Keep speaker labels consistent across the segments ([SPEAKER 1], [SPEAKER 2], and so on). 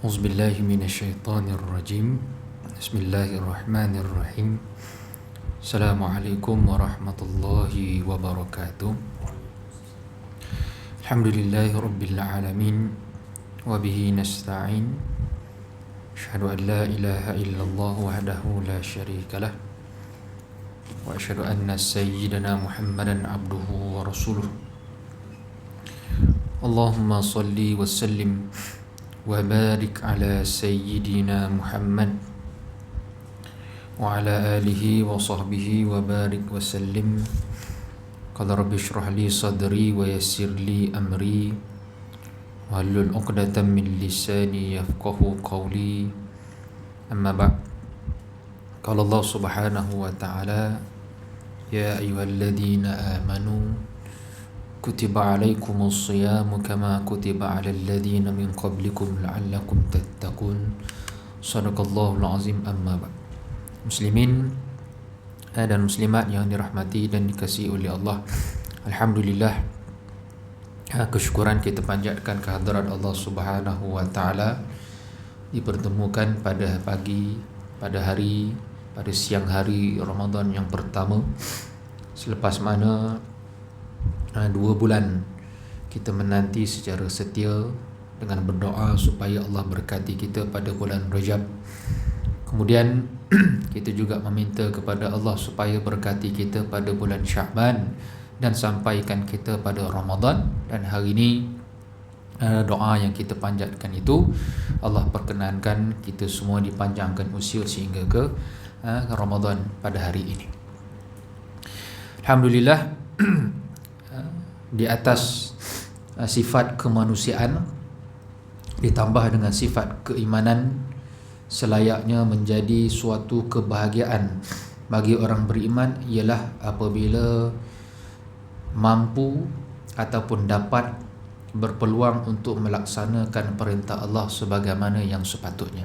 [SPEAKER 1] Auzubillahi minasyaitonirrajim. Bismillahirrahmanirrahim. Assalamualaikum warahmatullahi wabarakatuh. Alhamdulillahi rabbil alamin wa bihi nasta'in. Asyhadu an la ilaha illallah wahdahu la syarikalah wa asyhadu anna sayyidana Muhammadan abduhu wa rasuluh. Allahumma salli wa sallim wa barik ala sayyidina Muhammad wa ala alihi wa sahbihi wa barik wa sallim. Qala rabbi shrah li sadri wa yassir li amri wahlul 'uqdatam min lisani yafqahu qawli. Amma ba'd. Qala Allah subhanahu wa ta'ala, ya ayyuhalladzina amanu kutiba alaikumus siyamu kama kutiba alal ladzina min qablikum la'allakum tattaqun. Shadaqallahul azim. Amma ba'd. Muslimin dan muslimat yang dirahmati dan dikasihi oleh Allah, alhamdulillah, kesyukuran kita panjatkan kehadirat Allah Subhanahu wa taala dipertemukan pada pagi, pada siang hari Ramadan yang pertama, selepas mana 2 bulan kita menanti secara setia dengan berdoa supaya Allah berkati kita pada bulan Rajab. Kemudian kita juga meminta kepada Allah supaya berkati kita pada bulan Sya'ban dan sampaikan kita pada Ramadan. Dan hari ini doa yang kita panjatkan itu, Allah perkenankan kita semua dipanjangkan usia sehingga ke Ramadan pada hari ini. Alhamdulillah, di atas sifat kemanusiaan ditambah dengan sifat keimanan, selayaknya menjadi suatu kebahagiaan bagi orang beriman ialah apabila mampu ataupun dapat berpeluang untuk melaksanakan perintah Allah sebagaimana yang sepatutnya.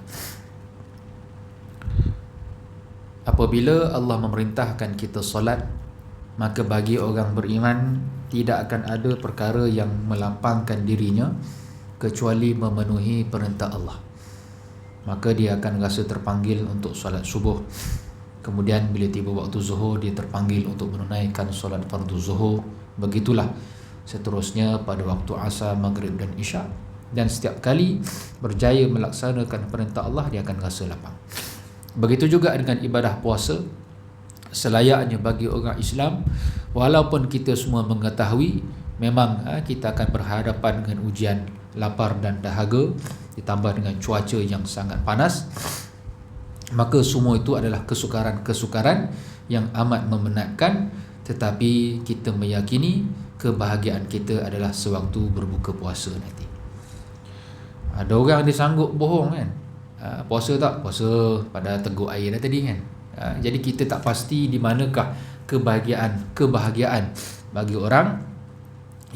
[SPEAKER 1] Apabila Allah memerintahkan kita solat, maka bagi orang beriman tidak akan ada perkara yang melapangkan dirinya kecuali memenuhi perintah Allah. Maka dia akan rasa terpanggil untuk solat subuh. Kemudian bila tiba waktu zuhur, dia terpanggil untuk menunaikan solat fardu zuhur. Begitulah seterusnya pada waktu asar, maghrib dan isyak. Dan setiap kali berjaya melaksanakan perintah Allah, dia akan rasa lapang. Begitu juga dengan ibadah puasa. Selayaknya bagi orang Islam, walaupun kita semua mengetahui memang kita akan berhadapan dengan ujian lapar dan dahaga, ditambah dengan cuaca yang sangat panas, maka semua itu adalah kesukaran-kesukaran yang amat memenatkan. Tetapi kita meyakini kebahagiaan kita adalah sewaktu berbuka puasa nanti. Ada orang dia sanggup bohong kan, puasa tak? Puasa pada teguk air dah tadi kan. Jadi kita tak pasti di manakah kebahagiaan bagi orang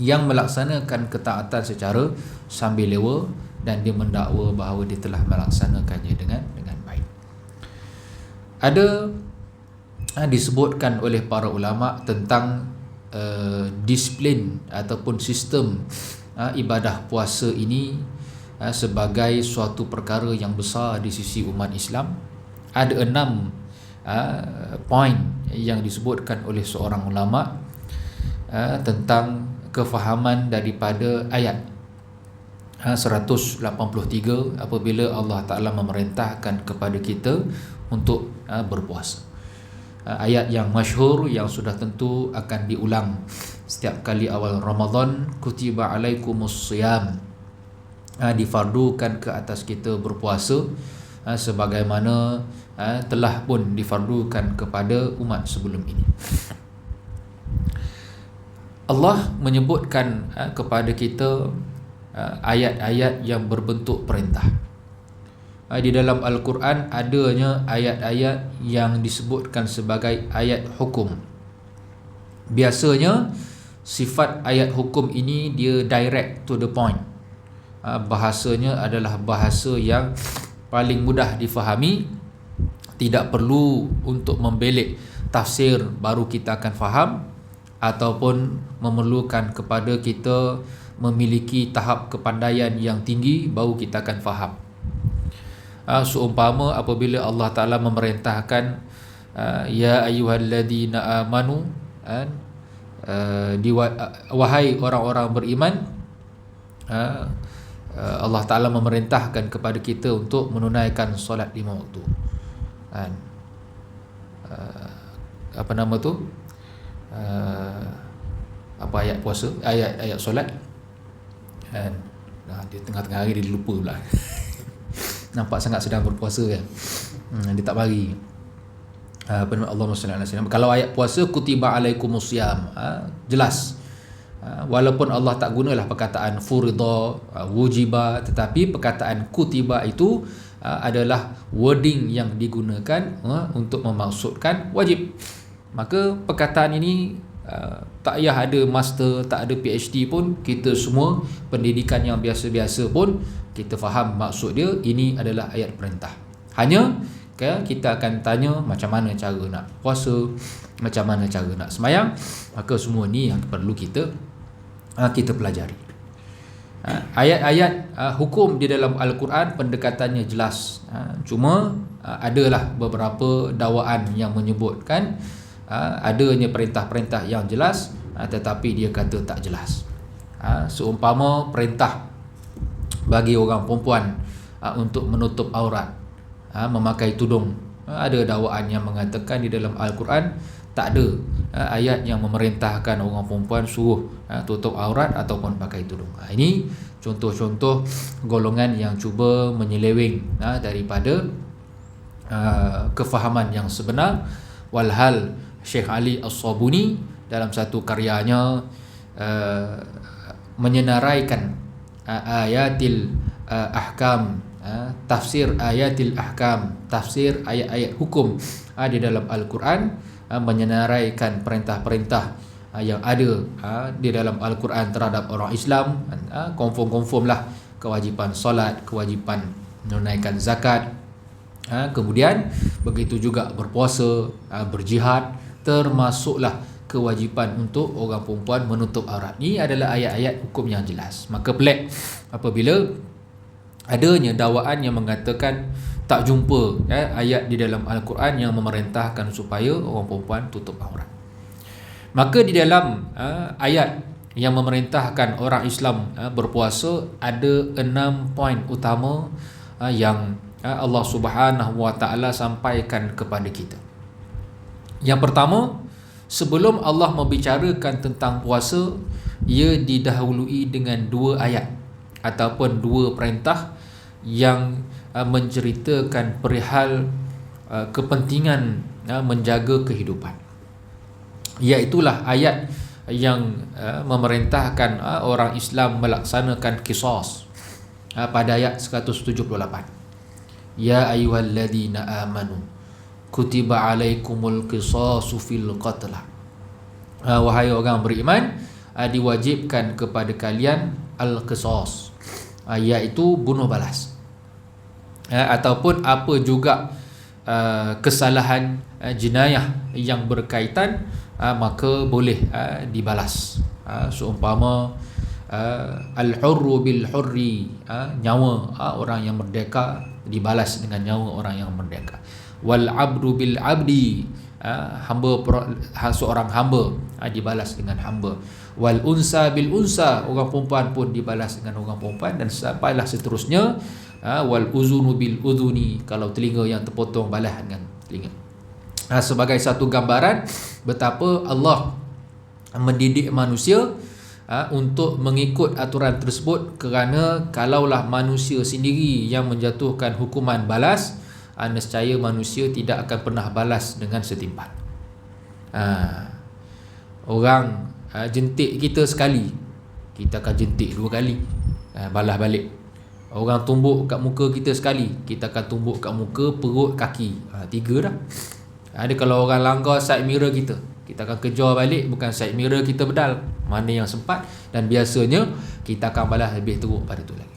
[SPEAKER 1] yang melaksanakan ketaatan secara sambil lewa dan dia mendakwa bahawa dia telah melaksanakannya dengan baik. Ada disebutkan oleh para ulama tentang disiplin ataupun sistem ibadah puasa ini sebagai suatu perkara yang besar di sisi umat Islam. Ada 6 poin yang disebutkan oleh seorang ulama tentang kefahaman daripada ayat 183 apabila Allah Ta'ala memerintahkan kepada kita untuk berpuasa. Ayat yang masyhur yang sudah tentu akan diulang setiap kali awal Ramadan, kutiba alaikumus siyam, difardukan ke atas kita berpuasa sebagaimana telah pun difardukan kepada umat sebelum ini. Allah menyebutkan kepada kita ayat-ayat yang berbentuk perintah. Di dalam Al-Quran adanya ayat-ayat yang disebutkan sebagai ayat hukum. Biasanya sifat ayat hukum ini dia direct to the point. Bahasanya adalah bahasa yang paling mudah difahami, tidak perlu untuk membelik tafsir baru kita akan faham, ataupun memerlukan kepada kita memiliki tahap kepandaian yang tinggi baru kita akan faham. Seumpama apabila Allah Ta'ala memerintahkan ya ayyuhalladzina amanu, wahai orang-orang beriman, Allah Ta'ala memerintahkan kepada kita untuk menunaikan solat 5 waktu. Apa nama tu? Apa ayat puasa, ayat solat. Di tengah-tengah hari dia lupa pula. Nampak sangat sedang berpuasa kan. Dia tak bagi. Allahumma salli ala sayyidina. Kalau ayat puasa kutiba alaikumusiyam, jelas. Walaupun Allah tak gunalah perkataan furida, wujiba, tetapi perkataan kutiba itu adalah wording yang digunakan untuk memaksudkan wajib. Maka perkataan ini tak payah ada master, tak ada PhD pun, kita semua pendidikan yang biasa-biasa pun kita faham maksud dia. Ini adalah ayat perintah. Hanya kita akan tanya macam mana cara nak puasa, macam mana cara nak sembahyang. Maka semua ni yang perlu kita pelajari. Ayat-ayat hukum di dalam Al-Quran pendekatannya jelas. Cuma adalah beberapa dakwaan yang menyebutkan adanya perintah-perintah yang jelas, tetapi dia kata tak jelas. Seumpama perintah bagi orang perempuan untuk menutup aurat, memakai tudung, ada dakwaan yang mengatakan di dalam Al-Quran tak ada ayat yang memerintahkan orang perempuan suruh tutup aurat ataupun pakai tudung. Ini contoh-contoh golongan yang cuba menyeleweng daripada kefahaman yang sebenar. Walhal Syekh Ali As-Sabuni dalam satu karyanya menyenaraikan ayatil ahkam, tafsir ayatil ahkam, tafsir ayat-ayat hukum di dalam Al-Quran, menyenaraikan perintah-perintah yang ada di dalam Al-Quran terhadap orang Islam. Confirm lah kewajipan solat, kewajipan menunaikan zakat, kemudian begitu juga berpuasa, berjihad, termasuklah kewajipan untuk orang perempuan menutup aurat. Ini adalah ayat-ayat hukum yang jelas. Maka pelik apabila adanya dakwaan yang mengatakan tak jumpa ayat di dalam Al-Quran yang memerintahkan supaya orang perempuan tutup aurat. Maka di dalam ayat yang memerintahkan orang Islam berpuasa, ada 6 poin utama yang Allah Subhanahu Wa Ta'ala sampaikan kepada kita. Yang pertama, sebelum Allah membicarakan tentang puasa, ia didahului dengan 2 ayat ataupun 2 perintah yang menceritakan perihal kepentingan menjaga kehidupan. Iaitulah ayat yang memerintahkan orang Islam melaksanakan qisas pada ayat 178. Ya ayyuhalladzina amanu kutiba alaikumul qisasu fil qatla. Wahai orang beriman, diwajibkan kepada kalian al-qisas, iaitu bunuh balas, ataupun apa juga kesalahan jenayah yang berkaitan, maka boleh dibalas. Seumpama al-hurru bil hurri, nyawa orang yang merdeka dibalas dengan nyawa orang yang merdeka. Wal abdu bil abdi, seorang hamba dibalas dengan hamba. Wal unsa bil unsa, orang perempuan pun dibalas dengan orang perempuan, dan sampailah seterusnya. Wal uzunu bil udhuni, kalau telinga yang terpotong balas dengan telinga. Sebagai satu gambaran betapa Allah mendidik manusia untuk mengikut aturan tersebut, kerana kalaulah manusia sendiri yang menjatuhkan hukuman balas, nescaya manusia tidak akan pernah balas dengan setimpal. Orang jentik kita sekali, kita akan jentik 2 kali, balas balik. Orang tumbuk kat muka kita sekali, kita akan tumbuk kat muka, perut, kaki, 3 dah. Ada kalau orang langgar side mirror kita akan kejar balik, bukan side mirror kita bedal, mana yang sempat, dan biasanya kita akan balas lebih teruk pada tu lagi.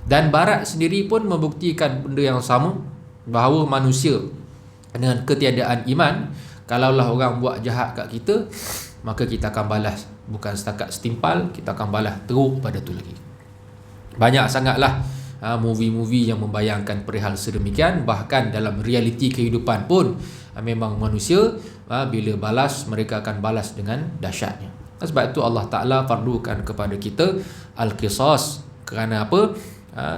[SPEAKER 1] Dan Barat sendiri pun membuktikan benda yang sama, bahawa manusia dengan ketiadaan iman, kalaulah orang buat jahat kat kita, maka kita akan balas bukan setakat setimpal, kita akan balas teruk pada tu lagi. Banyak sangatlah movie-movie yang membayangkan perihal sedemikian. Bahkan dalam realiti kehidupan pun memang manusia bila balas, mereka akan balas dengan dahsyatnya. Sebab itu Allah Ta'ala fardukan kepada kita al-qisas. Kerana apa?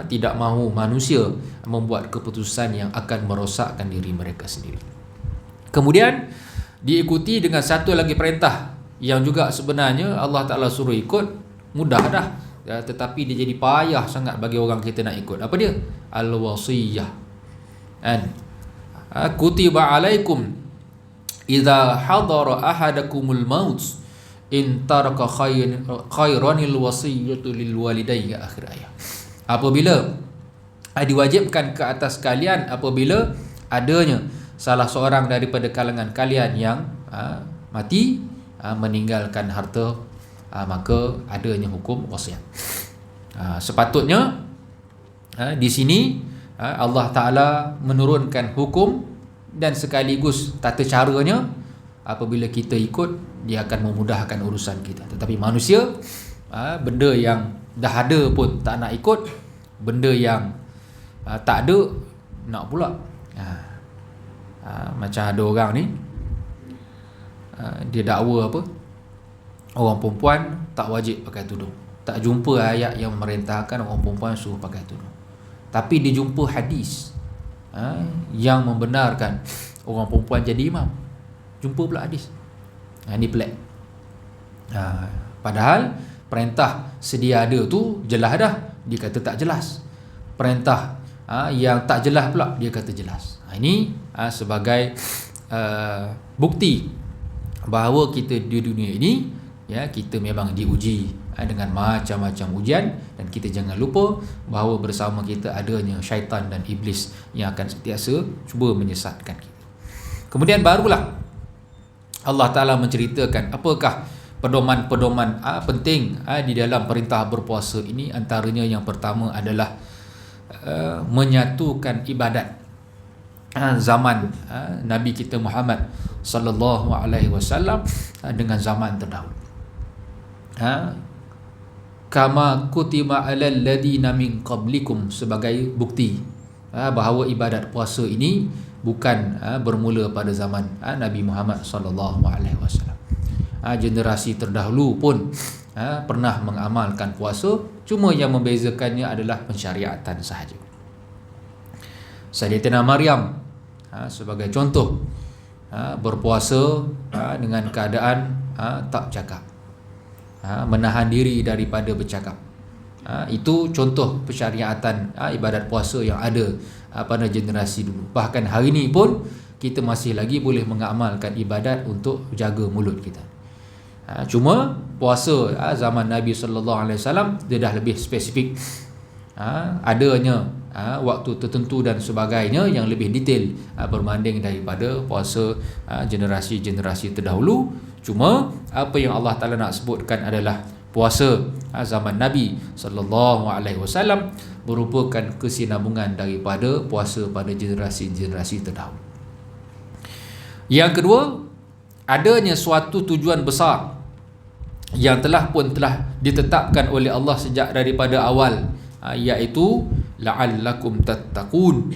[SPEAKER 1] Tidak mahu manusia membuat keputusan yang akan merosakkan diri mereka sendiri. Kemudian diikuti dengan satu lagi perintah yang juga sebenarnya Allah Ta'ala suruh ikut, mudah dah, tetapi dia jadi payah sangat bagi orang kita nak ikut. Apa dia? Al-wasiyah. Kutiba alaikum idza hadara ahadakumul maut in taraka khairanil wasiyatu lil walidayni, akhir ayat. Apabila diwajibkan ke atas kalian apabila adanya salah seorang daripada kalangan kalian yang mati, meninggalkan harta, maka adanya hukum wasiat. Sepatutnya di sini Allah Ta'ala menurunkan hukum dan sekaligus tata caranya. Apabila kita ikut, dia akan memudahkan urusan kita. Tetapi manusia, benda yang dah ada pun tak nak ikut, benda yang tak ada nak pula. Macam ada orang ni, dia dakwa apa, orang perempuan tak wajib pakai tudung. Tak jumpa ayat yang memerintahkan orang perempuan suruh pakai tudung, tapi dia jumpa hadis yang membenarkan orang perempuan jadi imam. Jumpa pula hadis. Ini pelik. Padahal perintah sedia ada tu jelas dah, dia kata tak jelas. Perintah yang tak jelas pula dia kata jelas. Ini sebagai bukti bahawa kita di dunia ini, kita memang diuji dengan macam-macam ujian, dan kita jangan lupa bahawa bersama kita adanya syaitan dan iblis yang akan sentiasa cuba menyesatkan kita. Kemudian barulah Allah Ta'ala menceritakan apakah pedoman-pedoman penting di dalam perintah berpuasa ini. Antaranya yang pertama adalah menyatukan ibadat zaman Nabi kita Muhammad sallallahu alaihi wasallam dengan zaman terdahulu. Kama kutiba alal ladina min qablikum, sebagai bukti bahawa ibadat puasa ini bukan bermula pada zaman Nabi Muhammad sallallahu alaihi wasallam. Generasi terdahulu pun pernah mengamalkan puasa, cuma yang membezakannya adalah pensyariatan sahaja. Sayyidatina Maryam sebagai contoh berpuasa dengan keadaan tak bercakap, menahan diri daripada bercakap. Itu contoh pensyariatan ibadat puasa yang ada pada generasi dulu. Bahkan hari ini pun kita masih lagi boleh mengamalkan ibadat untuk jaga mulut kita. Cuma puasa zaman Nabi sallallahu alaihi wasallam dia dah lebih spesifik. Adanya waktu tertentu dan sebagainya yang lebih detail berbanding daripada puasa generasi-generasi terdahulu. Cuma apa yang Allah Ta'ala nak sebutkan adalah puasa zaman Nabi sallallahu alaihi wasallam merupakan kesinambungan daripada puasa pada generasi-generasi terdahulu. Yang kedua, adanya suatu tujuan besar yang telah ditetapkan oleh Allah sejak daripada awal, iaitu la'allakum tattaqun,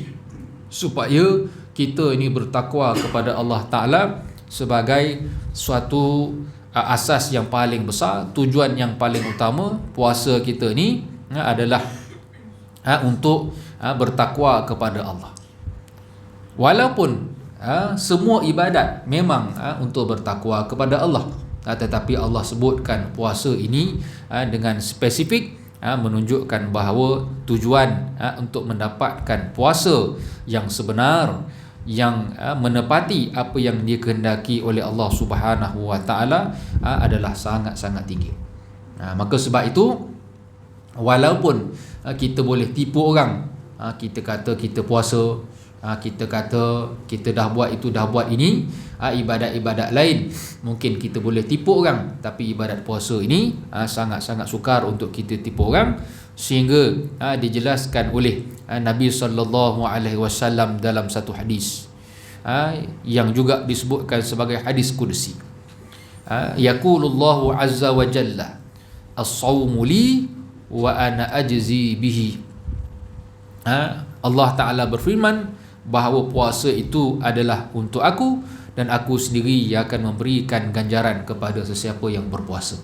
[SPEAKER 1] supaya kita ini bertakwa kepada Allah Ta'ala sebagai suatu asas yang paling besar. Tujuan yang paling utama puasa kita ni adalah untuk bertakwa kepada Allah. Walaupun semua ibadat memang untuk bertakwa kepada Allah, tetapi Allah sebutkan puasa ini dengan spesifik, menunjukkan bahawa tujuan untuk mendapatkan puasa yang sebenar, yang menepati apa yang dikehendaki oleh Allah Subhanahu Wa Taala adalah sangat-sangat tinggi. Maka sebab itu, walaupun kita boleh tipu orang, kita kata kita puasa, kita kata kita dah buat itu, dah buat ini, ibadat-ibadat lain mungkin kita boleh tipu orang, tapi ibadat puasa ini sangat-sangat sukar untuk kita tipu orang, sehingga dijelaskan oleh Nabi sallallahu alaihi wasallam dalam satu hadis yang juga disebutkan sebagai hadis qudsi. Yaqulullahu azza wa jalla, as-sawmu li wa ana ajzi bihi. Allah Ta'ala berfirman bahawa puasa itu adalah untuk aku dan aku sendiri yang akan memberikan ganjaran kepada sesiapa yang berpuasa.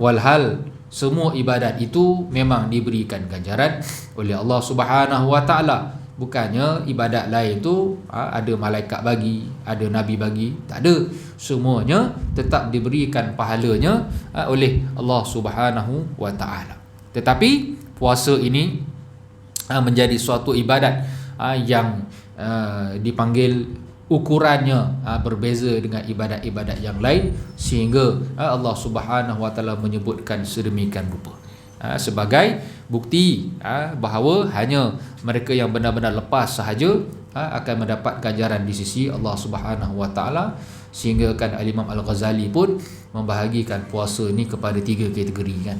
[SPEAKER 1] Walhal semua ibadat itu memang diberikan ganjaran oleh Allah Subhanahu Wa Ta'ala. Bukannya ibadat lain tu ada malaikat bagi, ada nabi bagi, tak ada. Semuanya tetap diberikan pahalanya oleh Allah Subhanahu Wa Ta'ala. Tetapi puasa ini menjadi suatu ibadat yang dipanggil ukurannya berbeza dengan ibadat-ibadat yang lain, sehingga Allah Subhanahu Wa Ta'ala menyebutkan sedemikian rupa sebagai bukti bahawa hanya mereka yang benar-benar lepas sahaja akan mendapat ganjaran di sisi Allah Subhanahu Wa Ta'ala. Sehingga kan Al-Imam Al-Ghazali pun membahagikan puasa ni kepada 3 kategori kan.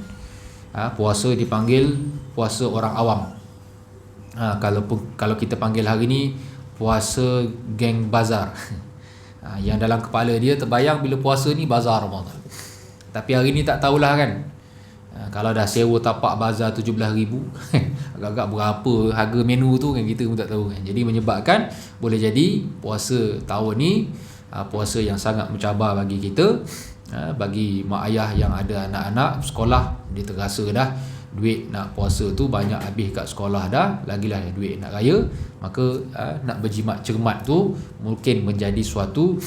[SPEAKER 1] Puasa dipanggil puasa orang awam. Kalau kita panggil hari ni puasa geng bazar. Yang dalam kepala dia terbayang bila puasa ni bazar Ramadan. Tapi hari ni tak tahulah kan. Kalau dah sewa tapak bazar 17,000 agak-agak berapa harga menu tu kan, kita pun tak tahu kan. Jadi menyebabkan boleh jadi puasa tahun ni puasa yang sangat mencabar bagi kita. Bagi mak ayah yang ada anak-anak sekolah, dia terasa dah duit nak puasa tu banyak habis kat sekolah dah, lagilah duit nak raya, maka nak berjimat cermat tu mungkin menjadi suatu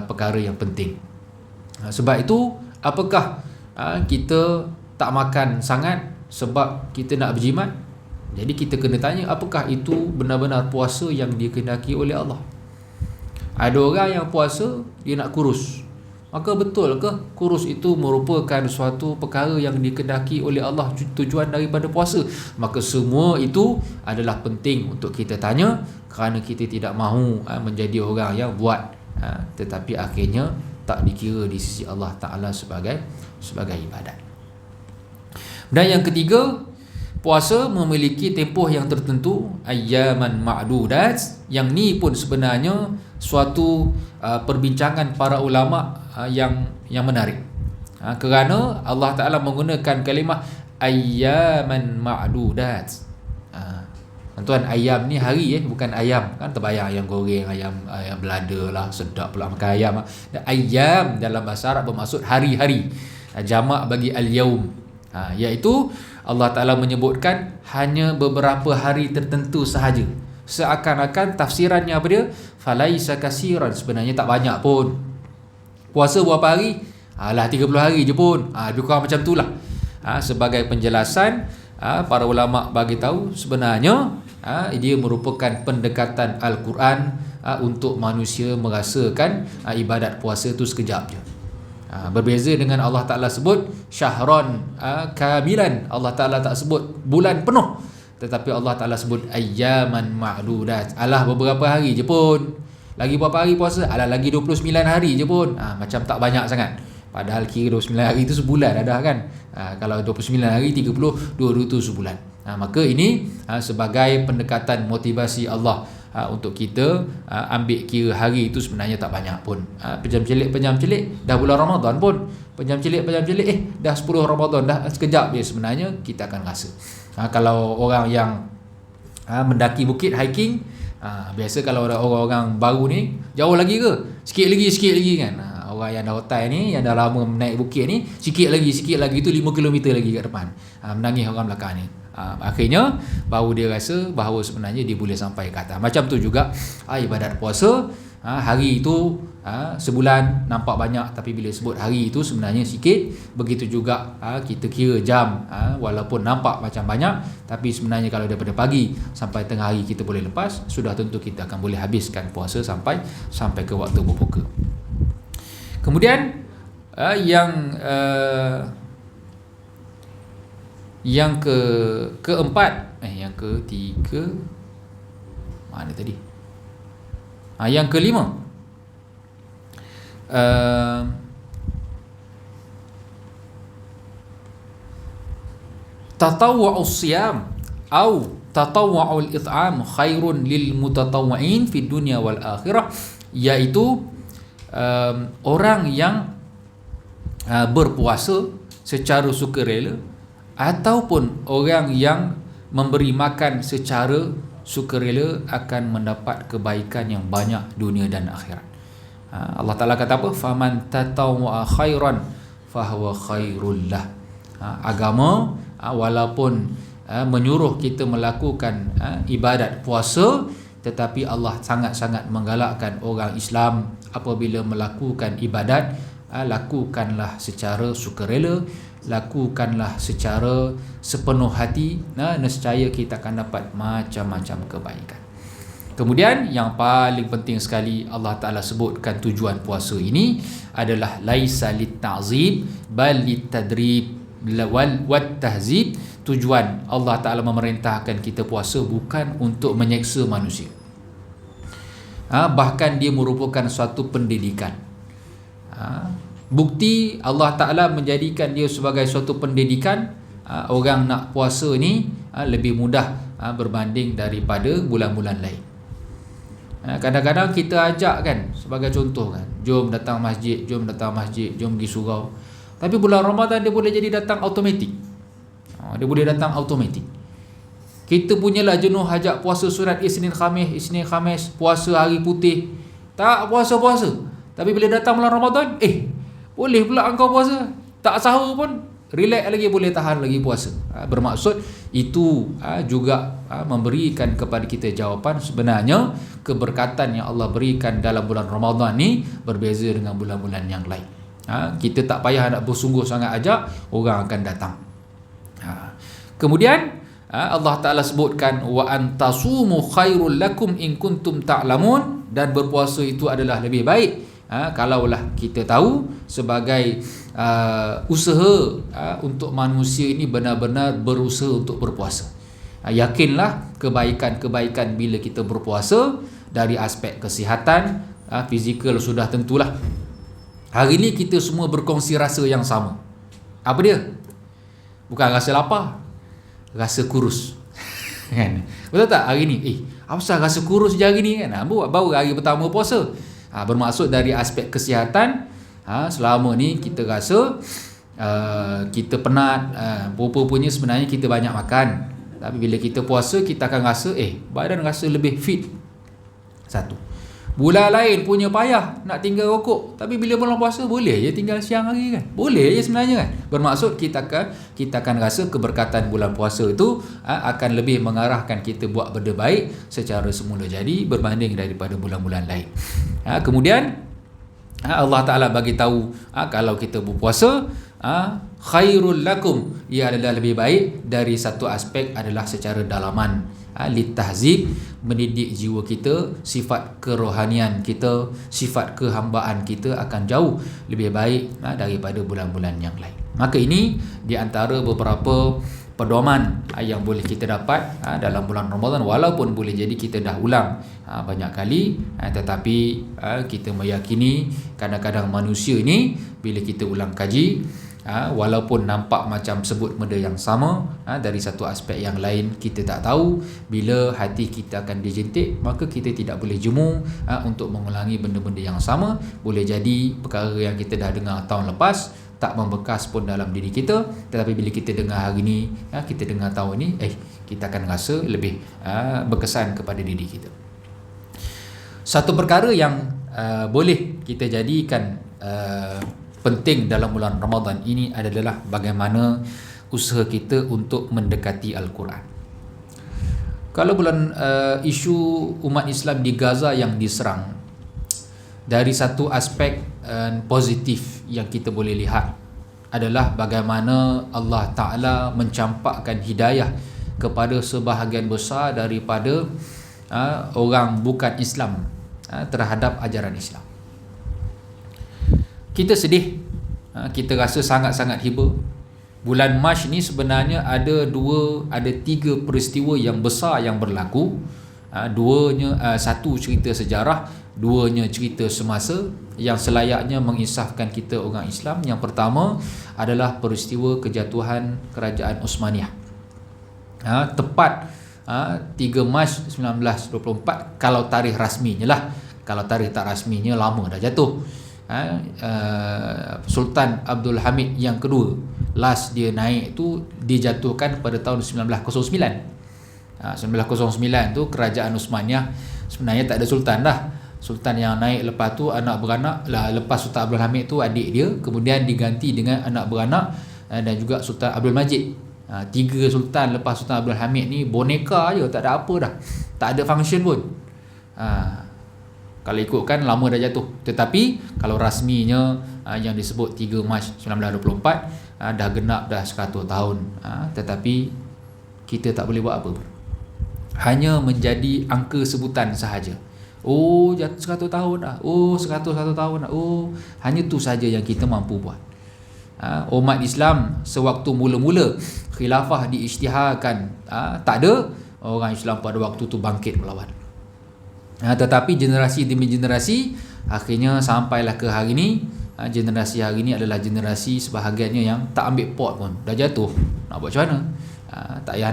[SPEAKER 1] perkara yang penting. Sebab itu apakah kita tak makan sangat sebab kita nak berjimat? Jadi kita kena tanya, apakah itu benar-benar puasa yang dikehendaki oleh Allah? Ada orang yang puasa dia nak kurus, maka betul ke kurus itu merupakan suatu perkara yang dikehendaki oleh Allah, tujuan daripada puasa? Maka semua itu adalah penting untuk kita tanya, kerana kita tidak mahu menjadi orang yang buat tetapi akhirnya tak dikira di sisi Allah Ta'ala sebagai ibadat. Dan yang ketiga, puasa memiliki tempoh yang tertentu, ayyaman ma'dudat. Yang ni pun sebenarnya suatu perbincangan para ulama yang menarik. Kerana Allah Ta'ala menggunakan kalimah ayyaman ma'dudat. Tuan, ayam ni hari bukan ayam. Kan terbayang ayam goreng, ayam belada lah, sedap pula makan ayam. Ayam dalam bahasa Arab bermaksud hari-hari. Jamak bagi al-yaum. Iaitu Allah Ta'ala menyebutkan hanya beberapa hari tertentu sahaja. Seakan-akan tafsirannya apa dia? Falaisa kasiran, sebenarnya tak banyak pun. Puasa berapa hari? Alah 30 hari je pun. Lebih kurang macam tu lah. Sebagai penjelasan, para ulama bagi tahu sebenarnya dia merupakan pendekatan Al-Quran untuk manusia merasakan ibadat puasa tu sekejap je. Berbeza dengan Allah Ta'ala sebut syahron kamilan. Allah Ta'ala tak sebut bulan penuh, tetapi Allah Ta'ala sebut ayyaman ma'dudat. Alah beberapa hari je pun. Lagi berapa hari puasa? Alah lagi 29 hari je pun. Macam tak banyak sangat. Padahal kira 29 hari itu sebulan dah kan. Kalau 29 hari 30, 2 tu sebulan. Maka ini sebagai pendekatan motivasi Allah untuk kita ambil kira hari itu sebenarnya tak banyak pun. Pejam celik dah bulan Ramadan pun. Pejam celik dah 10 Ramadan, dah sekejap je sebenarnya kita akan rasa. Kalau orang yang mendaki bukit, hiking, biasa kalau ada orang-orang baru ni, jauh lagi ke? Sikit lagi kan. Orang yang dah hotai ni, yang dah lama naik bukit ni, sikit lagi itu 5 km lagi kat depan. Menangis orang belakang ni. Akhirnya baru dia rasa bahawa sebenarnya dia boleh sampai ke atas. Macam tu juga ibadat puasa. Hari itu sebulan nampak banyak, tapi bila sebut hari itu sebenarnya sikit. Begitu juga kita kira jam, walaupun nampak macam banyak, tapi sebenarnya kalau daripada pagi sampai tengah hari kita boleh lepas, sudah tentu kita akan boleh habiskan puasa sampai ke waktu berbuka. Kemudian yang keempat, yang ketiga mana tadi? Yang kelima, tatawwu'us siyam atau tatawwu'ul it'am khairun lil mutatawwi'in fid dunya wal akhirah, iaitu orang yang berpuasa secara sukarela ataupun orang yang memberi makan secara sukarela akan mendapat kebaikan yang banyak dunia dan akhirat. Allah Ta'ala kata apa? Faman tatawwa khairan fahuwa khairul lah. Agama walaupun menyuruh kita melakukan ibadat puasa, tetapi Allah sangat-sangat menggalakkan orang Islam apabila melakukan ibadat, lakukanlah secara sukarela, lakukanlah secara sepenuh hati, nescaya kita akan dapat macam-macam kebaikan. Kemudian yang paling penting sekali Allah Ta'ala sebutkan tujuan puasa ini adalah laisa lit-ta'zib bal lit-tadrib wat tahzib. Tujuan Allah Ta'ala memerintahkan kita puasa bukan untuk menyeksa manusia, bahkan dia merupakan suatu pendidikan. Bukti Allah Ta'ala menjadikan dia sebagai suatu pendidikan. Orang nak puasa ni lebih mudah berbanding daripada bulan-bulan lain. Kadang-kadang kita ajak kan, sebagai contoh kan, jom datang masjid, jom pergi surau. Tapi bulan Ramadan dia boleh jadi datang automatik. Dia boleh datang automatik. Kita punyalah jenuh ajak puasa surat Isnin Khamis, puasa hari putih, tak puasa-puasa. Tapi bila datang bulan Ramadan, boleh pula engkau puasa, tak sahur pun relax lagi, boleh tahan lagi puasa. Bermaksud itu juga memberikan kepada kita jawapan sebenarnya keberkatan yang Allah berikan dalam bulan Ramadan ni berbeza dengan bulan-bulan yang lain. Kita tak payah nak bersungguh sangat ajak, orang akan datang. Kemudian Allah Ta'ala sebutkan wa antasumu khairul lakum in kuntum ta'lamun, dan berpuasa itu adalah lebih baik kalaulah kita tahu, sebagai usaha untuk manusia ini benar-benar berusaha untuk berpuasa. Yakinlah kebaikan-kebaikan bila kita berpuasa dari aspek kesihatan, fizikal sudah tentulah. Hari ini kita semua berkongsi rasa yang sama. Apa dia? Bukan rasa lapar, rasa kurus. Kan? Betul tak hari ni? Apa pasal rasa kurus je hari ni kan? Baru hari pertama puasa. Bermaksud dari aspek kesihatan, selama ni kita rasa kita penat, rupa-rupanya sebenarnya kita banyak makan. Tapi bila kita puasa, kita akan rasa badan rasa lebih fit. Satu. Bulan lain punya payah nak tinggal rokok, tapi bila bulan puasa boleh je tinggal siang hari kan. Boleh je sebenarnya kan. Bermaksud kita akan rasa keberkatan bulan puasa itu akan lebih mengarahkan kita buat benda baik secara semula jadi berbanding daripada bulan-bulan lain. Kemudian Allah Ta'ala bagi tahu kalau kita berpuasa khairul lakum, ia adalah lebih baik dari satu aspek adalah secara dalaman, litahzib, mendidik jiwa kita, sifat kerohanian kita, sifat kehambaan kita akan jauh lebih baik daripada bulan-bulan yang lain. Maka ini di antara beberapa pedoman yang boleh kita dapat dalam bulan Ramadan, walaupun boleh jadi kita dah ulang banyak kali, tetapi kita meyakini kadang-kadang manusia ini bila kita ulang kaji, walaupun nampak macam sebut benda yang sama, dari satu aspek yang lain kita tak tahu. Bila hati kita akan dijentik, maka kita tidak boleh jemu untuk mengulangi benda-benda yang sama. Boleh jadi perkara yang kita dah dengar tahun lepas tak membekas pun dalam diri kita, tetapi bila kita dengar hari ni, kita dengar tahun ni, kita akan rasa lebih berkesan kepada diri kita. Satu perkara yang boleh kita jadikan penting dalam bulan Ramadan ini adalah bagaimana usaha kita untuk mendekati Al-Quran. Kalau bulan isu umat Islam di Gaza yang diserang, dari satu aspek positif yang kita boleh lihat adalah bagaimana Allah Ta'ala mencampakkan hidayah kepada sebahagian besar daripada orang bukan Islam terhadap ajaran Islam. Kita sedih, kita rasa sangat-sangat hiba. Bulan Mac ni sebenarnya ada tiga peristiwa yang besar yang berlaku. Satu cerita sejarah, duanya cerita semasa yang selayaknya menginsafkan kita orang Islam. Yang pertama adalah peristiwa kejatuhan Kerajaan Osmaniyah. Tepat 3 Mac 1924 kalau tarikh rasminya lah. Kalau tarikh tak rasminya lama dah jatuh. Sultan Abdul Hamid yang kedua, last dia naik tu dijatuhkan pada tahun 1909. 1909 tu kerajaan Uthmaniyah sebenarnya tak ada sultan dah. Sultan yang naik lepas tu anak beranak lah, lepas Sultan Abdul Hamid tu adik dia, kemudian diganti dengan anak beranak dan juga Sultan Abdul Majid. 3 sultan lepas Sultan Abdul Hamid ni boneka je, tak ada apa dah, tak ada function pun. Kalau ikutkan lama dah jatuh. Tetapi kalau rasminya yang disebut 3 Mac 1924 dah genap dah 100 tahun. Tetapi kita tak boleh buat apa pun. Hanya menjadi angka sebutan sahaja. Oh, jatuh 100 tahun dah. Oh, 101 tahun dah. Oh, hanya tu saja yang kita mampu buat. Umat Islam sewaktu mula-mula khilafah diisytiharkan, tak ada, orang Islam pada waktu tu bangkit melawan. Tetapi generasi demi generasi akhirnya sampailah ke hari ni. Generasi hari ni adalah generasi sebahagiannya yang tak ambil pot pun, dah jatuh, nak buat macam mana? Tak payah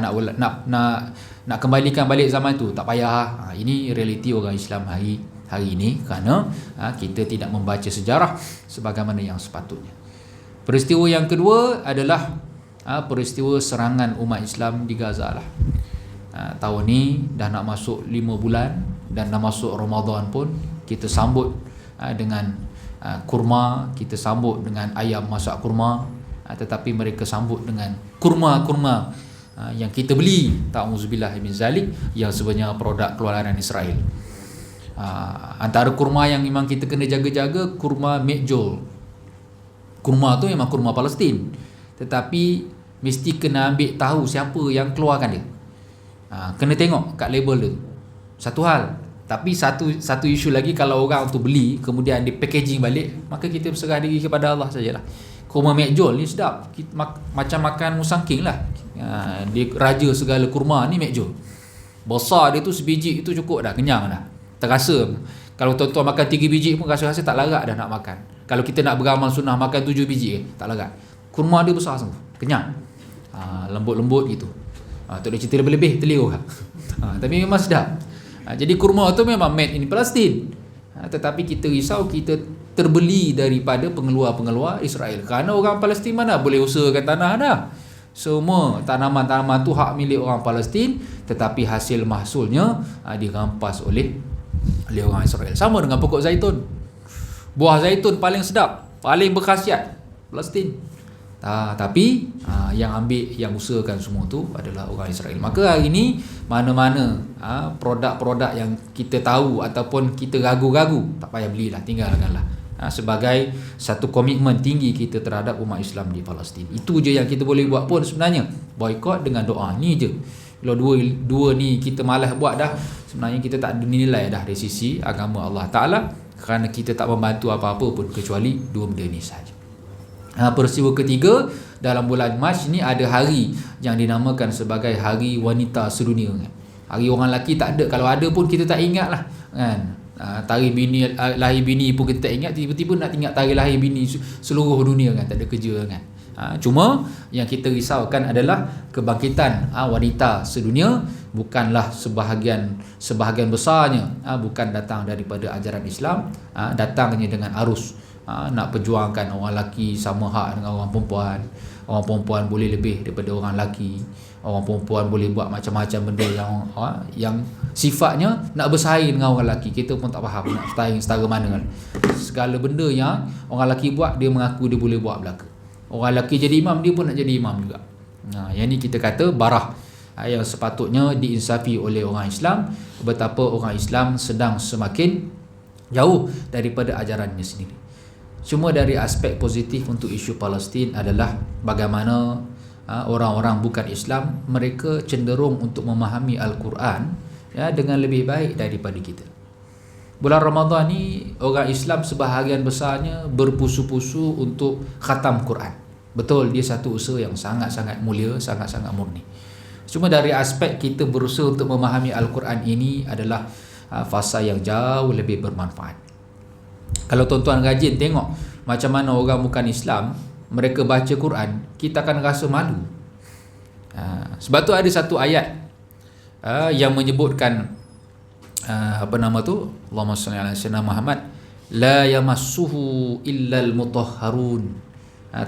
[SPEAKER 1] nak kembalikan balik zaman tu, tak payah. Ini realiti orang Islam hari ini, kerana kita tidak membaca sejarah sebagaimana yang sepatutnya. Peristiwa yang kedua adalah peristiwa serangan umat Islam di Gaza lah. Tahun ni dah nak masuk 5 bulan dan dah masuk Ramadan pun, kita sambut dengan kurma, kita sambut dengan ayam masak kurma, tetapi mereka sambut dengan kurma-kurma yang kita beli, ta'udzubillah min zalik, yang sebenarnya produk keluaran Israel. Antara kurma yang memang kita kena jaga-jaga, kurma Mekjol. Kurma tu memang kurma Palestin, tetapi mesti kena ambil tahu siapa yang keluarkan dia. Kena tengok kat label tu. Satu hal. Tapi satu isu lagi, kalau orang tu beli kemudian di packaging balik, maka kita berserah diri kepada Allah sajalah. Kurma Mekjol ni sedap, macam makan musangking lah. Dia raja segala kurma ni Mekjol. Besar dia tu sebiji itu cukup dah, kenyang dah. Terasa. Kalau tuan-tuan makan 3 biji pun rasa-rasa tak larat dah nak makan. Kalau kita nak beramal sunnah makan 7 biji tak larat. Kurma dia besar sungguh, kenyang. Lembut-lembut gitu. Tak boleh cerita lebih-lebih, terliur. Tapi memang sedap. Jadi kurma tu memang made in Palestin. Tetapi kita risau kita terbeli daripada pengeluar-pengeluar Israel. Kerana orang Palestin mana boleh usahakan tanah dah. Semua tanaman-tanaman tu hak milik orang Palestin, tetapi hasil mahsulnya dirampas oleh orang Israel. Sama dengan pokok zaitun. Buah zaitun paling sedap, paling berkhasiat Palestin. Tapi yang ambil, yang usahakan semua tu adalah orang Israel. Maka hari ni mana-mana produk-produk yang kita tahu ataupun kita ragu-ragu, tak payah belilah, tinggalkanlah. Sebagai satu komitmen tinggi kita terhadap umat Islam di Palestin. Itu je yang kita boleh buat pun sebenarnya. Boikot dengan doa, ni je. Kalau dua ni kita malas buat dah, sebenarnya kita tak ada nilai dah dari sisi agama Allah Ta'ala, kerana kita tak membantu apa-apa pun kecuali 2 benda ni sahaja. Peristiwa ketiga, dalam bulan Mac ni ada hari yang dinamakan sebagai Hari Wanita Sedunia kan? Hari orang lelaki tak ada. Kalau ada pun kita tak ingat lah kan? Tarikh bini, lahir bini pun kita tak ingat. Tiba-tiba nak ingat tarikh lahir bini seluruh dunia kan? Tak ada kerja kan? Cuma yang kita risaukan adalah kebangkitan wanita sedunia. Bukanlah sebahagian besarnya bukan datang daripada ajaran Islam, datangnya dengan arus nak perjuangkan orang lelaki sama hak dengan orang perempuan. Orang perempuan boleh lebih daripada orang lelaki. Orang perempuan boleh buat macam-macam benda yang sifatnya nak bersaing dengan orang lelaki. Kita pun tak faham nak bersaing setara mana kan. Segala benda yang orang lelaki buat, dia mengaku dia boleh buat belaka. Orang lelaki jadi imam, dia pun nak jadi imam juga. Yang ni kita kata barah yang sepatutnya diinsafi oleh orang Islam, betapa orang Islam sedang semakin jauh daripada ajarannya sendiri. Cuma dari aspek positif untuk isu Palestin adalah bagaimana orang-orang bukan Islam, mereka cenderung untuk memahami Al-Quran dengan lebih baik daripada kita. Bulan Ramadan ni orang Islam sebahagian besarnya berpusu-pusu untuk khatam Quran. Betul, dia satu usaha yang sangat-sangat mulia, sangat-sangat murni. Cuma dari aspek kita berusaha untuk memahami Al-Quran ini adalah fasa yang jauh lebih bermanfaat. Kalau tuan-tuan rajin tengok macam mana orang bukan Islam mereka baca Quran, kita akan rasa malu. Sebab tu ada satu ayat yang menyebutkan Allahumma shalli ala sayyidina Muhammad, la yamassuhu illal mutahharun,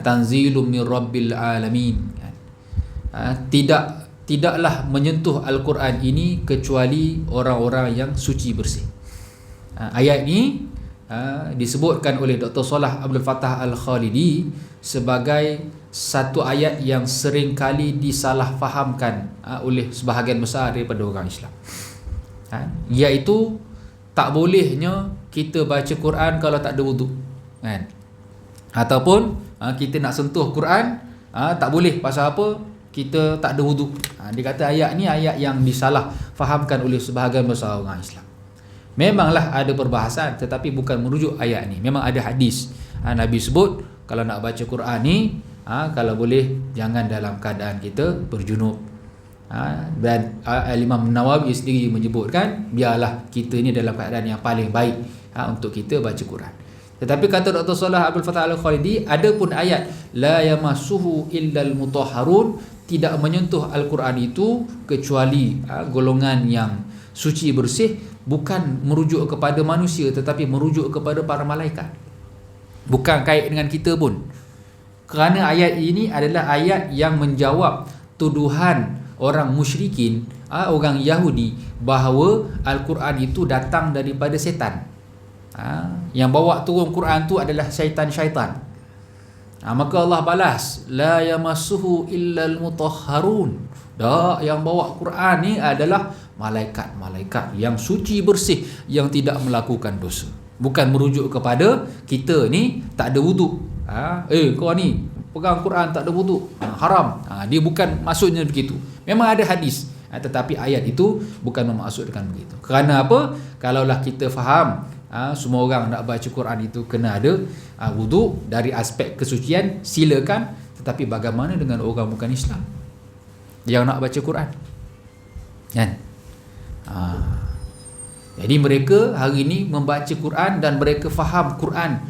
[SPEAKER 1] tanzilum min rabbil alamin. Tidak tidaklah menyentuh Al-Quran ini kecuali orang-orang yang suci bersih. Ayat ni disebutkan oleh Dr. Salah Abdul Fattah Al-Khalidi sebagai satu ayat yang sering kali disalahfahamkan oleh sebahagian besar daripada orang Islam, iaitu tak bolehnya kita baca Quran kalau tak ada wuduk, kan? Ataupun kita nak sentuh Quran tak boleh, pasal apa? Kita tak ada wuduk. Dia kata ayat ni ayat yang disalah fahamkan oleh sebahagian besar orang Islam. Memanglah ada perbahasan, tetapi bukan merujuk ayat ni. Memang ada hadis, Nabi sebut kalau nak baca Quran ni, kalau boleh jangan dalam keadaan kita berjunub. Dan Imam Nawawi sendiri menyebutkan biarlah kita ni dalam keadaan yang paling baik untuk kita baca Quran. Tetapi kata Dr. Salah Abdul Fattah Al-Khalidi, ada pun ayat la yamassuhu illal mutahharun, tidak menyentuh Al-Quran itu kecuali golongan yang suci bersih, bukan merujuk kepada manusia tetapi merujuk kepada para malaikat. Bukan kait dengan kita pun. Kerana ayat ini adalah ayat yang menjawab tuduhan orang musyrikin, orang Yahudi, bahawa Al-Quran itu datang daripada setan. Yang bawa turun Quran tu adalah syaitan-syaitan. Maka Allah balas, la yamassuhu illal mutahharun. Yang bawa Quran ni adalah malaikat-malaikat yang suci bersih, yang tidak melakukan dosa. Bukan merujuk kepada kita ni tak ada wuduk. Kau ni pegang Quran tak ada wuduk, haram. Dia bukan maksudnya begitu. Memang ada hadis, tetapi ayat itu bukan memaksudkan begitu. Kerana apa? Kalaulah kita faham semua orang nak baca Quran itu kena ada wuduk dari aspek kesucian, silakan. Tetapi bagaimana dengan orang bukan Islam yang nak baca Quran, kan? Jadi mereka hari ini membaca Quran dan mereka faham Quran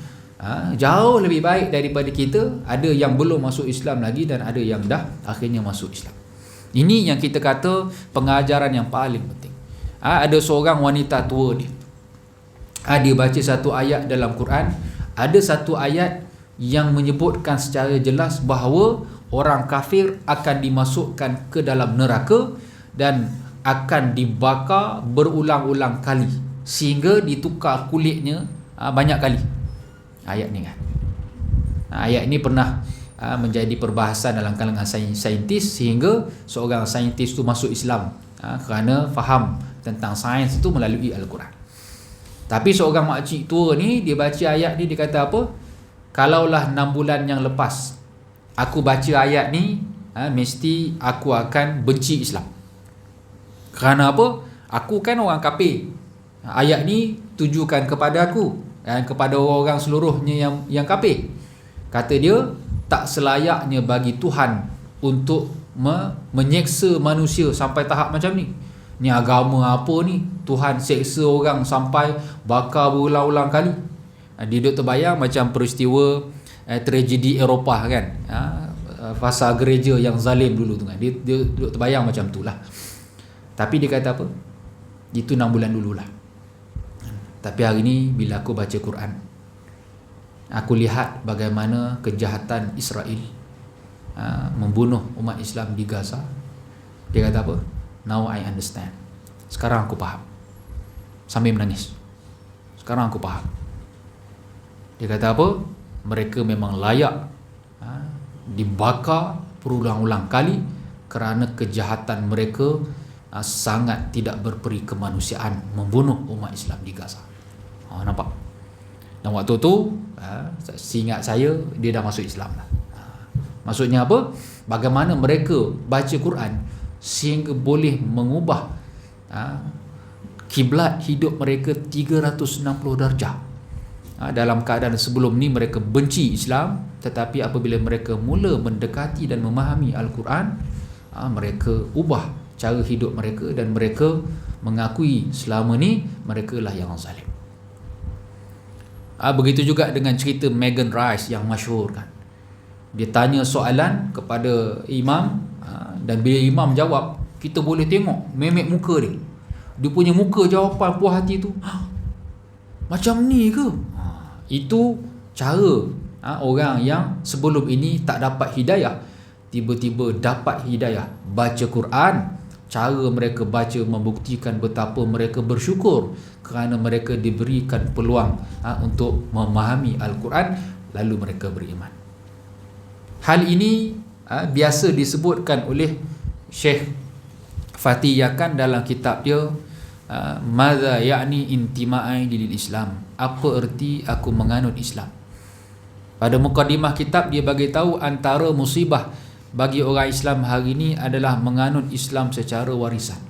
[SPEAKER 1] jauh lebih baik daripada kita. Ada yang belum masuk Islam lagi dan ada yang dah akhirnya masuk Islam. Ini yang kita kata pengajaran yang paling penting. Ada seorang wanita tua ni, dia baca satu ayat dalam Quran. Ada satu ayat yang menyebutkan secara jelas bahawa orang kafir akan dimasukkan ke dalam neraka dan akan dibakar berulang-ulang kali sehingga ditukar kulitnya banyak kali. Ayat ni kan. Ayat ni pernah menjadi perbahasan dalam kalangan saintis sehingga seorang saintis tu masuk Islam kerana faham tentang sains itu melalui Al-Quran. Tapi seorang makcik tua ni, dia baca ayat ni, dia kata apa? Kalaulah 6 bulan yang lepas aku baca ayat ni, mesti aku akan benci Islam. Kerana apa? Aku kan orang kafir. Ayat ni tujukan kepada aku dan kepada orang seluruhnya yang kafir. Kata dia, tak selayaknya bagi Tuhan untuk menyeksa manusia sampai tahap macam ni. Ni agama apa ni? Tuhan seksa orang sampai bakar berulang-ulang kali. Dia duduk terbayang macam peristiwa tragedi Eropah kan. Fasa gereja yang zalim dulu tu kan. Dia duduk terbayang macam tu lah. Tapi dia kata apa? Itu 6 bulan dululah. Tapi hari ni bila aku baca Quran, aku lihat bagaimana kejahatan Israel membunuh umat Islam di Gaza. Dia kata apa? Now I understand. Sekarang aku faham. Sambil menangis. Sekarang aku faham. Dia kata apa? Mereka memang layak dibakar berulang-ulang kali kerana kejahatan mereka sangat tidak berperi kemanusiaan, membunuh umat Islam di Gaza. Nampak? Dan waktu tu seingat saya dia dah masuk Islam lah. Maksudnya apa? Bagaimana mereka baca Quran sehingga boleh mengubah kiblat hidup mereka 360 darjah. Dalam keadaan sebelum ni mereka benci Islam, tetapi apabila mereka mula mendekati dan memahami Al-Quran, mereka ubah cara hidup mereka dan mereka mengakui selama ni mereka lah yang zalim. Begitu juga dengan cerita Megan Rice yang masyhur kan. Dia tanya soalan kepada imam, dan bila imam jawab, kita boleh tengok memek muka dia. Dia punya muka jawapan puas hati tu, macam ni ke? Itu cara orang yang sebelum ini tak dapat hidayah, tiba-tiba dapat hidayah baca Quran. Cara mereka baca membuktikan betapa mereka bersyukur kerana mereka diberikan peluang untuk memahami Al-Quran, lalu mereka beriman. Hal ini biasa disebutkan oleh Syekh Fatih Yakan dalam kitab dia Madza ya'ni intima'i lil Islam. Apa erti aku menganut Islam? Pada mukadimah kitab dia bagi tahu antara musibah bagi orang Islam hari ini adalah menganut Islam secara warisan.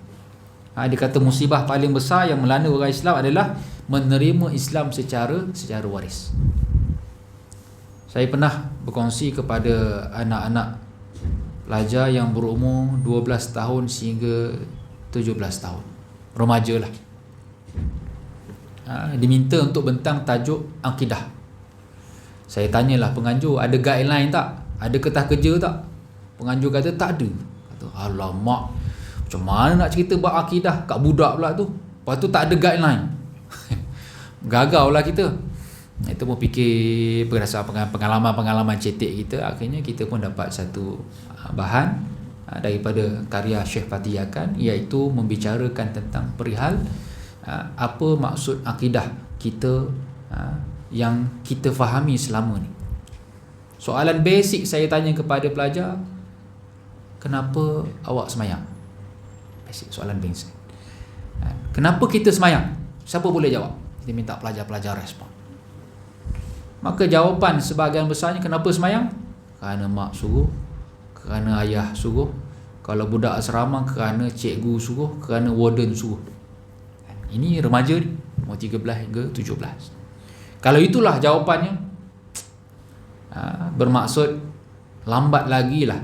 [SPEAKER 1] Dia kata musibah paling besar yang melanda orang Islam adalah menerima Islam secara waris. Saya pernah berkongsi kepada anak-anak pelajar yang berumur 12 tahun sehingga 17 tahun, remaja lah. Diminta untuk bentang tajuk akidah. Saya tanyalah penganjur, ada guideline tak? Ada kertas kerja tak? Penganjur kata tak ada. Kata, alamak, macam mana nak cerita bab akidah kat budak pula tu? Lepas tu tak ada guideline. Gagau lah kita. Itu pun fikir berdasarkan pengalaman-pengalaman cetek kita, akhirnya kita pun dapat satu bahan daripada karya Syekh Fatih Yakan, iaitu membicarakan tentang perihal apa maksud akidah kita yang kita fahami selama ni. Soalan basic saya tanya kepada pelajar, kenapa awak semayang? Basic, soalan basic. Kenapa kita semayang? Siapa boleh jawab? Kita minta pelajar-pelajar respon. Maka jawapan sebahagian besarnya, kenapa semayang? Kerana mak suruh, kerana ayah suruh. Kalau budak asrama, kerana cikgu suruh, kerana warden suruh. Ini remaja ni, umur 13 hingga 17. Kalau itulah jawapannya, bermaksud lambat lagi lah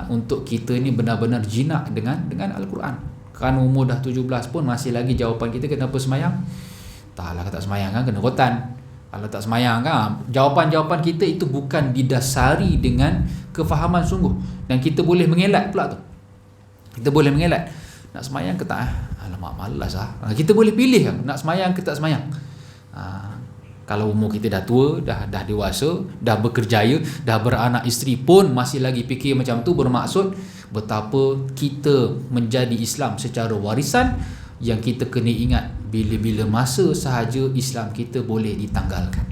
[SPEAKER 1] untuk kita ni benar-benar jinak dengan Al-Quran. Kerana umur dah 17 pun masih lagi jawapan kita, kenapa semayang? Taklah tak semayang kan, kena rotan. Kalau tak semayang kan, jawapan-jawapan kita itu bukan didasari dengan kefahaman sungguh. Dan kita boleh mengelak pula tu. Kita boleh mengelak, nak semayang ke tak? Alamak, malas lah. Kita boleh pilih nak semayang ke tak semayang. Kalau umur kita dah tua, dah dewasa, dah bekerjaya, dah beranak isteri pun masih lagi fikir macam tu, bermaksud betapa kita menjadi Islam secara warisan, yang kita kena ingat bila-bila masa sahaja Islam kita boleh ditanggalkan.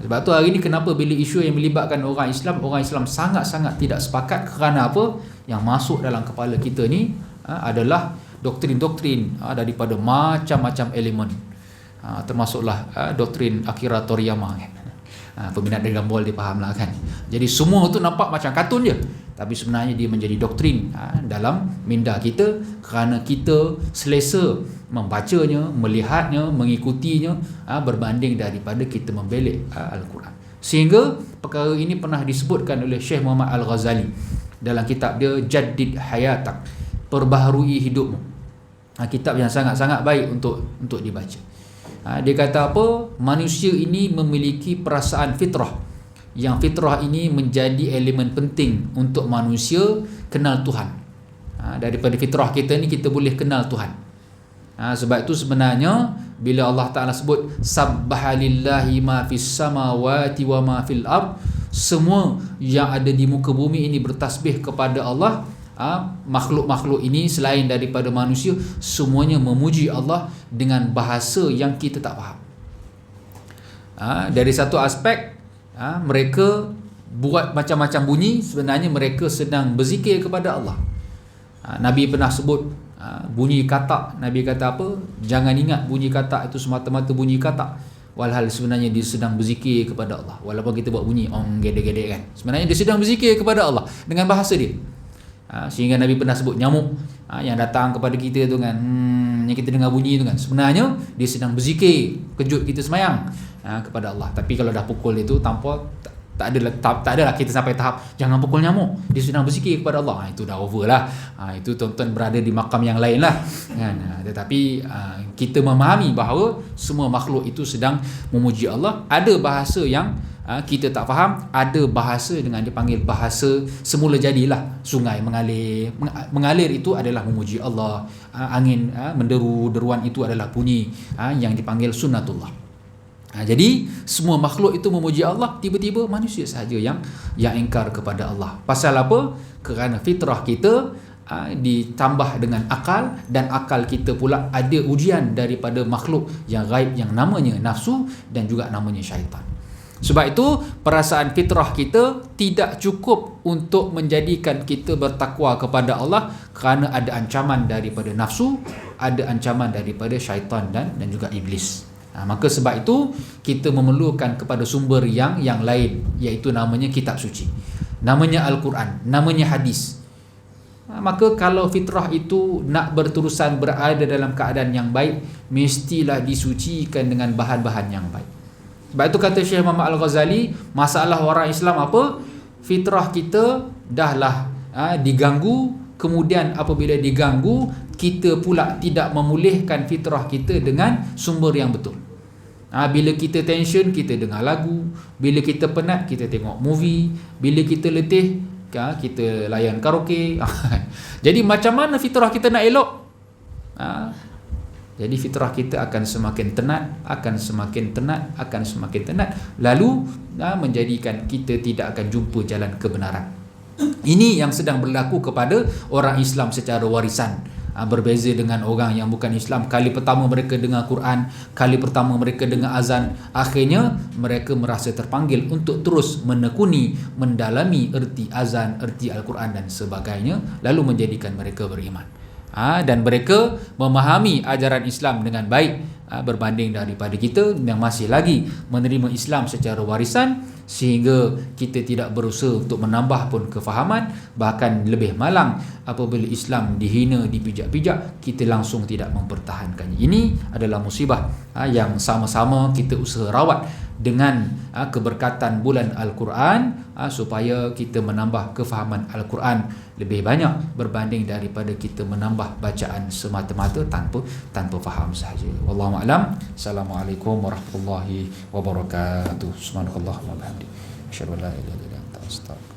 [SPEAKER 1] Sebab tu hari ni kenapa bila isu yang melibatkan orang Islam sangat-sangat tidak sepakat, kerana apa? Yang masuk dalam kepala kita ni adalah doktrin-doktrin daripada macam-macam elemen. Termasuklah doktrin Akira Toriyama kan. Peminat Dragon Ball dia faham lah kan. Jadi semua tu nampak macam kartun je, tapi sebenarnya dia menjadi doktrin dalam minda kita, kerana kita selesa membacanya, melihatnya, mengikutinya berbanding daripada kita membelek Al-Quran. Sehingga perkara ini pernah disebutkan oleh Syekh Muhammad Al-Ghazali dalam kitab dia Jaddid Hayatak, perbaharui hidupmu. Kitab yang sangat-sangat baik untuk dibaca. Dia kata apa? Manusia ini memiliki perasaan fitrah, yang fitrah ini menjadi elemen penting untuk manusia kenal Tuhan. Daripada fitrah kita ni kita boleh kenal Tuhan. Sebab itu sebenarnya bila Allah Ta'ala sebut Sabbahalillahi ma fis samawati wa ma fil ard, semua yang ada di muka bumi ini bertasbih kepada Allah. Makhluk-makhluk ini selain daripada manusia, semuanya memuji Allah dengan bahasa yang kita tak faham. Dari satu aspek, mereka buat macam-macam bunyi, sebenarnya mereka sedang berzikir kepada Allah. Nabi pernah sebut bunyi katak. Nabi kata apa? Jangan ingat bunyi katak itu semata-mata bunyi katak, walhal sebenarnya dia sedang berzikir kepada Allah. Walaupun kita buat bunyi gedek-gedek kan, sebenarnya dia sedang berzikir kepada Allah dengan bahasa dia. Sehingga Nabi pernah sebut nyamuk yang datang kepada kita tu kan, yang kita dengar bunyi tu kan, sebenarnya dia sedang berzikir kejut kita semayang kepada Allah. Tapi kalau dah pukul itu tanpa tak adalah kita sampai tahap jangan pukul nyamuk, dia sedang berzikir kepada Allah. Itu dah over lah. Itu tuan-tuan berada di makam yang lain lah kan. Tetapi kita memahami bahawa semua makhluk itu sedang memuji Allah. Ada bahasa yang kita tak faham, ada bahasa dengan dipanggil bahasa semula jadilah. Sungai mengalir itu adalah memuji Allah. Angin menderu, deruan itu adalah bunyi yang dipanggil sunnatullah. Jadi semua makhluk itu memuji Allah, tiba-tiba manusia sahaja yang ingkar kepada Allah. Pasal apa? Kerana fitrah kita ditambah dengan akal, dan akal kita pula ada ujian daripada makhluk yang gaib yang namanya nafsu dan juga namanya syaitan. Sebab itu perasaan fitrah kita tidak cukup untuk menjadikan kita bertakwa kepada Allah, kerana ada ancaman daripada nafsu, ada ancaman daripada syaitan dan juga iblis. Maka sebab itu kita memerlukan kepada sumber yang lain, iaitu namanya kitab suci, namanya Al-Quran, namanya hadis. Maka kalau fitrah itu nak berterusan berada dalam keadaan yang baik, mestilah disucikan dengan bahan-bahan yang baik. Sebab itu kata Syekh Muhammad Al-Ghazali, masalah orang Islam apa? Fitrah kita dahlah diganggu, kemudian apabila diganggu, kita pula tidak memulihkan fitrah kita dengan sumber yang betul. Bila kita tension, kita dengar lagu. Bila kita penat, kita tengok movie. Bila kita letih, kita layan karaoke. Jadi macam mana fitrah kita nak elok? Jadi fitrah kita akan semakin tenat, lalu menjadikan kita tidak akan jumpa jalan kebenaran. Ini yang sedang berlaku kepada orang Islam secara warisan. Berbeza dengan orang yang bukan Islam. Kali pertama mereka dengar Quran, kali pertama mereka dengar azan, akhirnya mereka merasa terpanggil untuk terus menekuni, mendalami erti azan, erti Al-Quran dan sebagainya, lalu menjadikan mereka beriman. Dan mereka memahami ajaran Islam dengan baik, berbanding daripada kita yang masih lagi menerima Islam secara warisan, sehingga kita tidak berusaha untuk menambah pun kefahaman. Bahkan lebih malang, apabila Islam dihina, dipijak-pijak, kita langsung tidak mempertahankannya. Ini adalah musibah yang sama-sama kita usaha rawat dengan keberkatan bulan Al-Quran, supaya kita menambah kefahaman Al-Quran lebih banyak berbanding daripada kita menambah bacaan semata-mata tanpa faham sahaja. Wallahu a'lam. Assalamualaikum warahmatullahi wabarakatuh. Subhanakallahumma wa bihamdik, asyhadu an la ilaha illa anta, astaghfiruka.